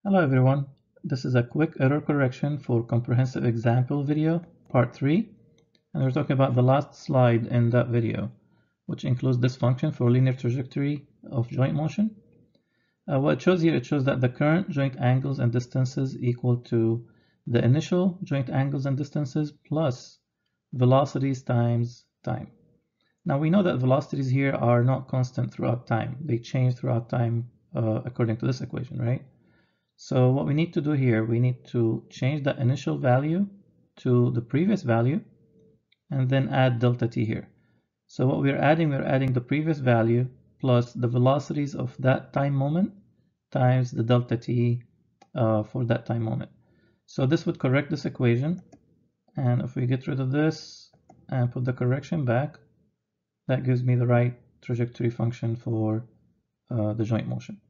Hello everyone, this is a quick error correction for comprehensive example video, part 3, and we're talking about the last slide in that video, which includes this function for linear trajectory of joint motion. What it shows here, it shows that the current joint angles and distances equal to the initial joint angles and distances plus velocities times time. Now we know that velocities here are not constant throughout time. They change throughout time according to this equation, right? So what we need to do here, we need to change the initial value to the previous value and then add delta t here. So what we're adding the previous value plus the velocities of that time moment times the delta t for that time moment. So this would correct this equation. And if we get rid of this and put the correction back, that gives me the right trajectory function for the joint motion.